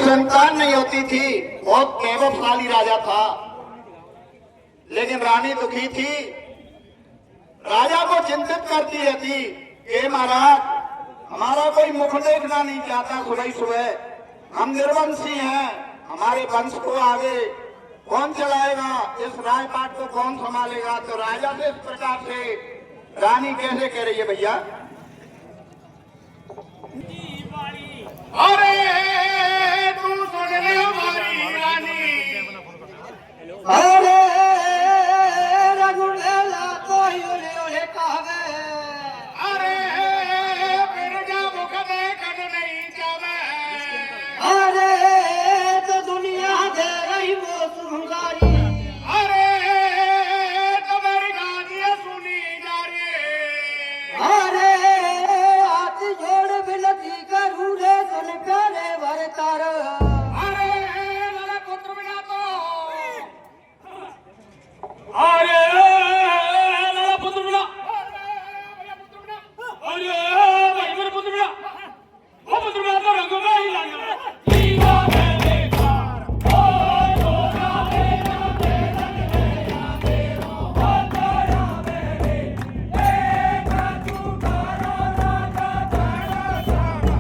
संतान नहीं होती थी। बहुत वैभवशाली राजा था, लेकिन रानी दुखी थी। राजा को चिंतित करती रहती कि महाराज, हमारा कोई मुख देखना नहीं चाहता सुबह सुबह, हम निर्वंशी हैं, हमारे वंश को आगे कौन चलाएगा, इस राजपाट को कौन संभालेगा। तो राजा से इस प्रकार से रानी कैसे कह रही है भैया, अरे तू सुन ले हमारी रानी, अरे रघुवेला कोई ओले ओले कहावे, अरे बिरजा मुख देखन नहीं जावे, अरे तो दुनिया दे रही वो सुंगारी, अरे तुम्हारी गालियां सुनी जा रही, अरे हाथ जोड़ विनती करूं रे सुन करे भरतार, अरे लाला पुत्र बिना तो, अरे लाला पुत्र बिना, अरे भाई मेरे पुत्र बिना, वो पुत्र बिना तो रंग में ही लाया जीवा मैंने कार, ओ लोगा मेरा मेरा मेरा मेरा बंदरा मेरे, एक झूठा राजा बड़ा सारा,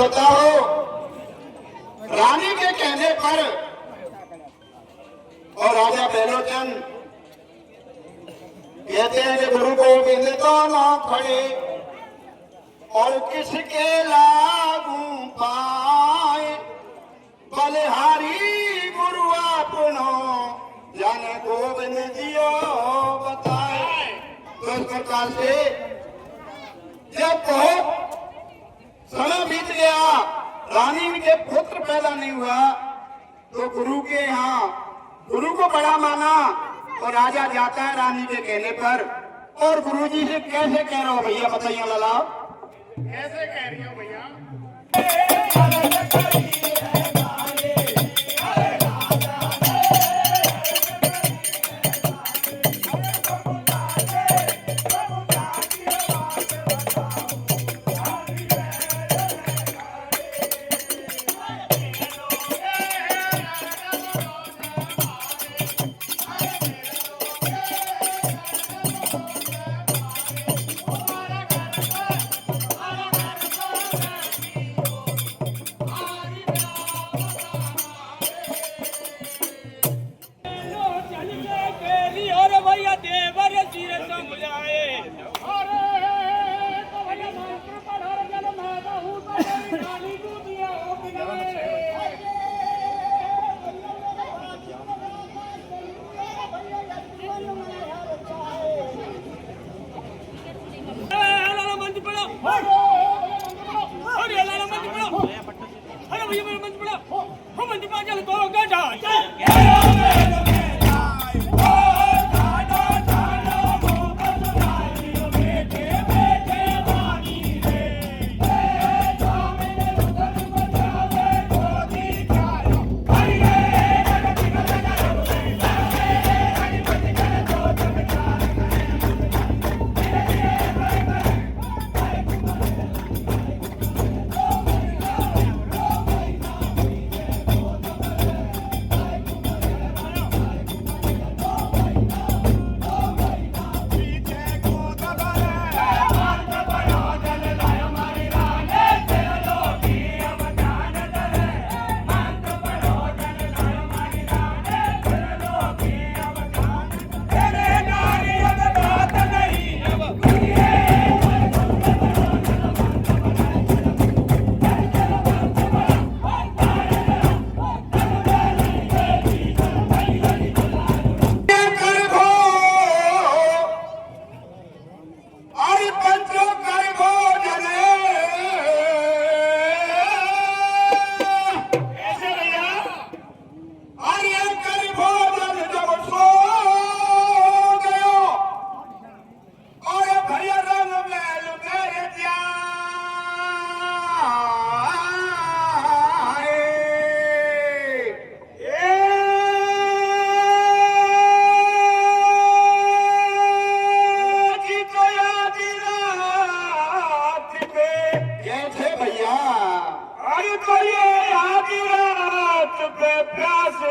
बताओ। रानी के कहने पर और राजा बेलोचन कहते हैं कि गुरु गोविंद दोनों खड़े और किसके लागू पाए, बलिहारी गुरु आपनो जाने गोविंद जियो बताए। तो इस प्रकार से जब बहुत समय बीत गया, रानी के पुत्र पैदा नहीं हुआ, तो गुरु के यहाँ गुरु को बड़ा माना, तो राजा जाता है रानी के कहने पर और गुरुजी से कैसे कह रहा हो भैया, बताइए लाला। कैसे कह रही हो भैया,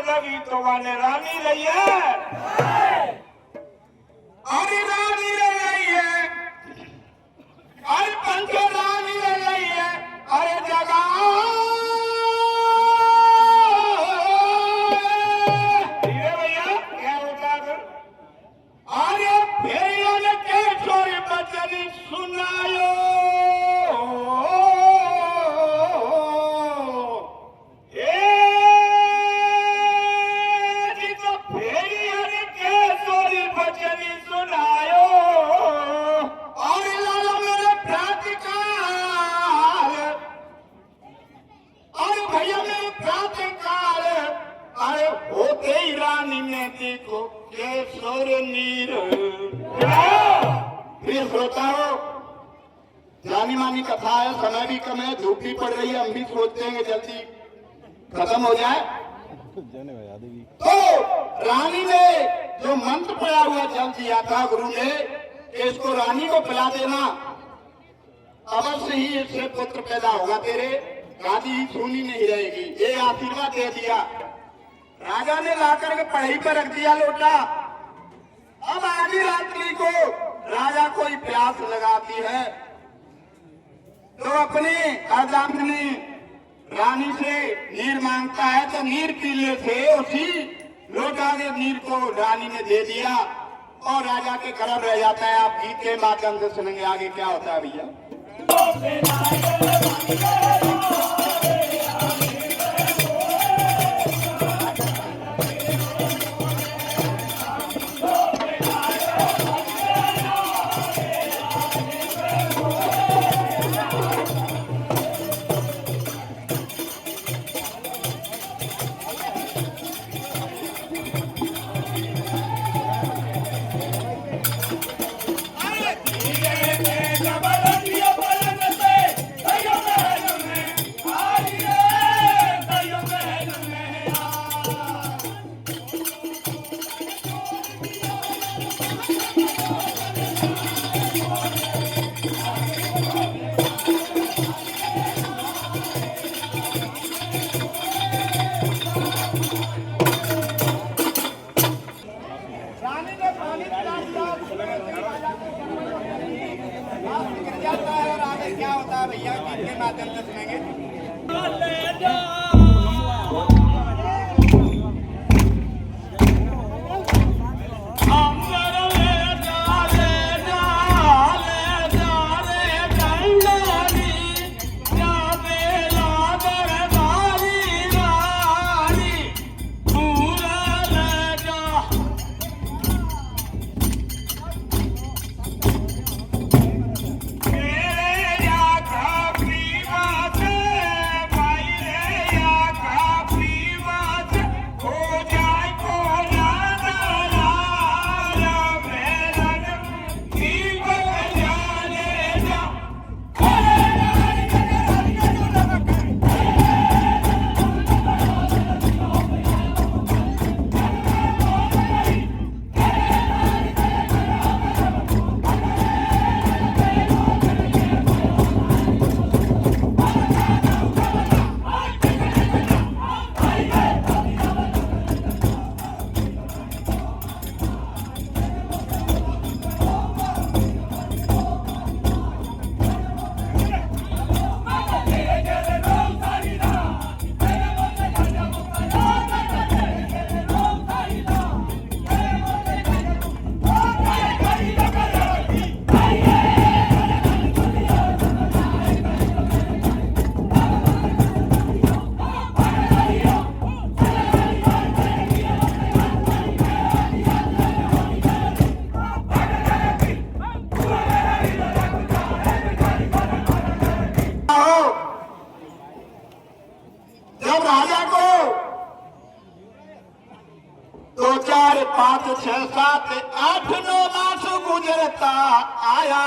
लगी तो वाने रानी रही है। अरे रानी रही है, अरे पंख रानी रही है, अरे जगा धीरे भैया क्या होता है। अरे भेड़िया ने के छोरी बचन सुनायो, प्रिय श्रोताओं, जानी मानी कथा है, समय भी कम है, धूप भी पड़ रही है, हम भी सोचते हैं कि जल्दी खत्म हो जाए। तो रानी ने जो मंत्र पड़ा हुआ जल दिया था गुरु ने कि इसको रानी को पिला देना, अवश्य ही इससे पुत्र पैदा होगा तेरे, गादी सूनी नहीं रहेगी, ये आशीर्वाद दे दिया। राजा ने लाकर के पढ़ाई पर रख दिया लोटा। अब आधी रात्रि को राजा कोई प्यास लगाती है तो अपने अर्धांगिनी रानी से नीर मांगता है, तो नीर पीले से उसी लोटा के नीर को रानी ने दे दिया और राजा के गर्भ रह जाता है। आप गीत के माध्यम से सुनेंगे आगे क्या होता है भैया। क्या होता है भैया, गीत के माध्यम से सुनेंगे। जब राजा को 2 4 5 6 7 8 9 मास गुजरता आया,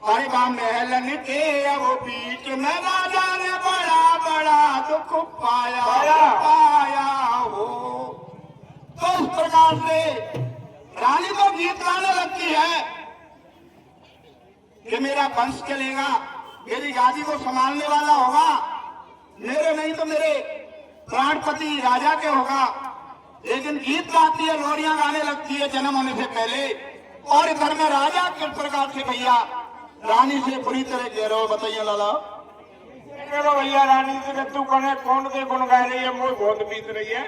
परिवार महलन के अब बीच में राजा ने बड़ा बड़ा दुख पाया हो। तो इस प्रकार से रानी को गीत गाने लगती है कि मेरा वंश चलेगा, मेरी गादी को संभालने वाला होगा, मेरे नहीं तो मेरे प्राणपति राजा के होगा, लेकिन गीत गाती है, लोरियां गाने लगती है जन्म होने से पहले। और इधर में राजा किस प्रकार से भैया रानी से बुरी तरह कह रहे हो, बताइए लाला। करो भैया रानी से तू कौन कौन के गुण गा रही है, मुझे बहुत बीत रही है।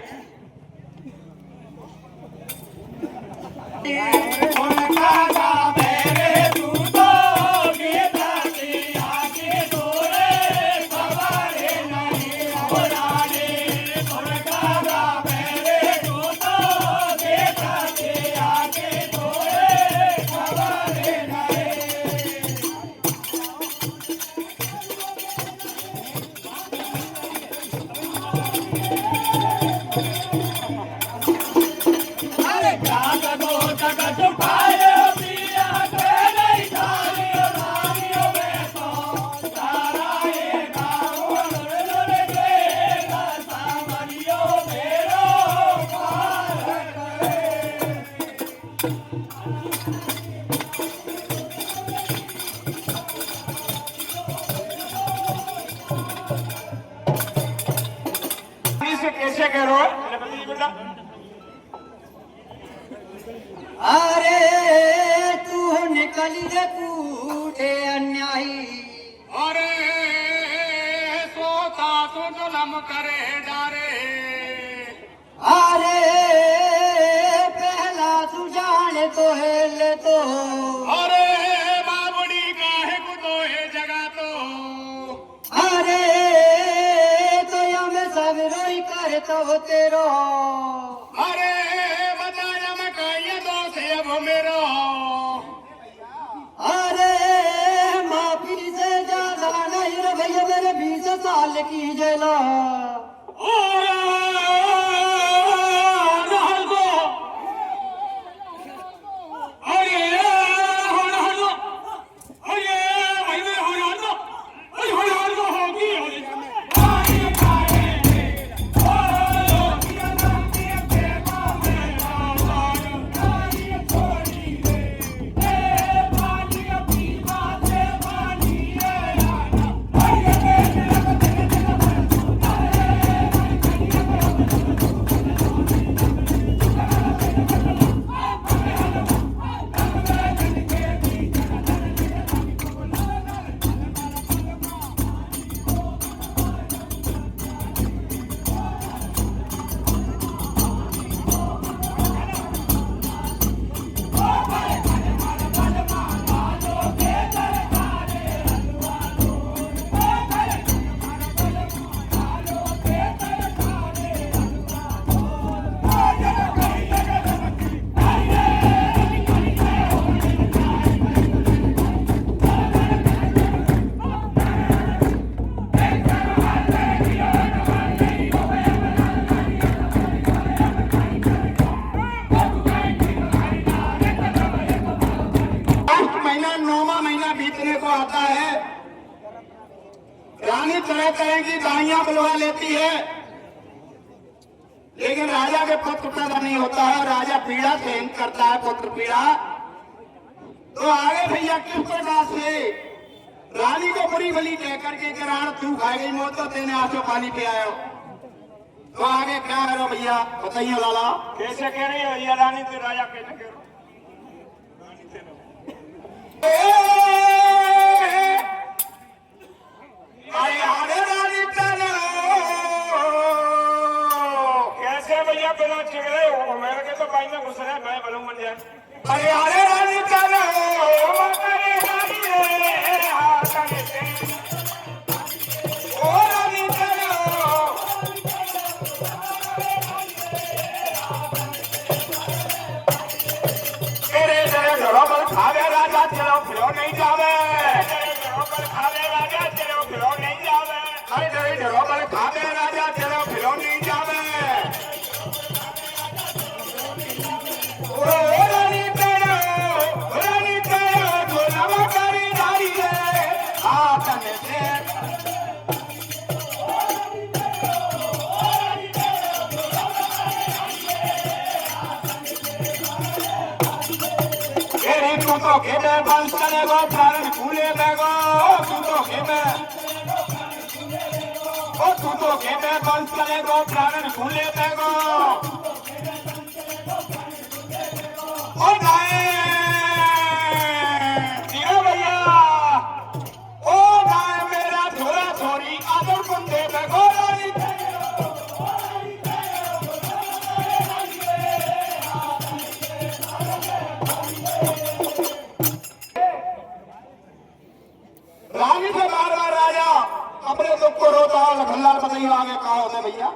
कैसे कह रहे हो बेटा? अरे तू निकल रे कूटे अन्यायी, अरे सोता तो जुलम करे डारे, अरे पहला तू जाने तो हेल तो, अरे बाबड़ी काहे को तो है जगह तो, अरे तो या मैं सब रोई करता हो तेरो, अरे बताया मैं कहिए दो से अब मेरो, अरे माफी से ज्यादा नहीं रे भैया मेरे 20 साल की जेला, आता है, रानी तरह तरह की दाइयां बुलवा लेती है, लेकिन राजा के पुत्र पैदा नहीं होता है, राजा पीड़ा सहन करता है, पुत्र पीड़ा। तो आगे भैया किस प्रकार से रानी को बुरी भली कह करके राण तू खाई गई मौत, तो तेने आंसू पानी पे आयो, तो आगे क्या करो भैया बताइए लाला। कैसे कह रही है भैया रानी तो राजा कैसे कह रहे हो? कैसे भैया बिना चिगड़े हो मेरे के तो भाई में घुस रहे मैं बलूं बन जाए। अरे अरे रानी चलो अरे रानी रे हाथ से ओ रानी चलो तेरे तेरे घरों पर खावे राजा चलो फिरो नहीं जावे, तेरे घरों पर खावे राजा चलो फिरो नहीं जावे, अरे तेरे घरों पर खावे राजा चलो फिरो नहीं जावे। ओ रानी चलो जो नवा करी नारी है हाथ में से तू तो खेमे बंस करेगो प्राण फूले बेगो, तू तो खेमे ओ तू तो धोखे पे बंस करे गो प्राणन भूले पे गो ओ नाए दिया भैया ओ नाए मेरा छोरा छोरी आदर बंदे पे गो रानी रानी से बार बार राजा अपने दुख को रोता है। लखनलाल बताइए आगे कहा होते भैया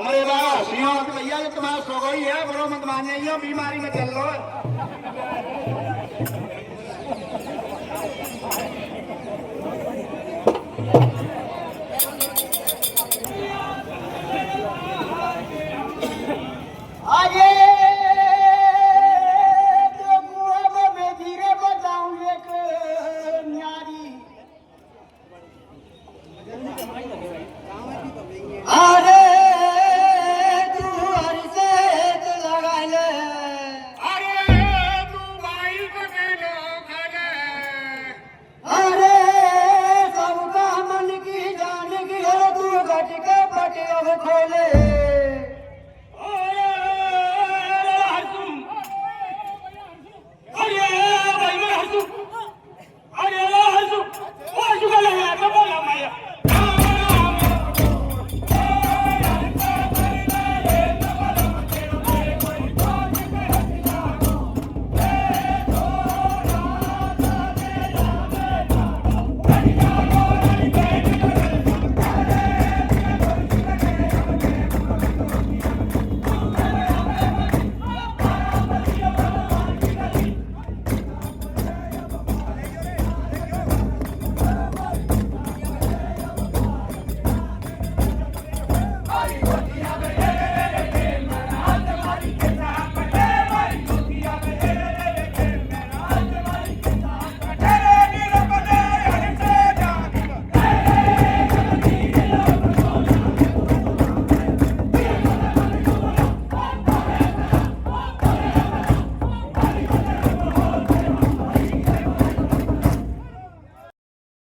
भैया ये तुम्हारा सो गई है बड़ो मत माने बीमारी में चल लो आगे तो कुआं में धीरे बताऊं एक न्यारी अरे तू हर से तो लगा ले अरे तू भाई के लोग अरे सबका मन की जान की है तू घट के पट अब खोले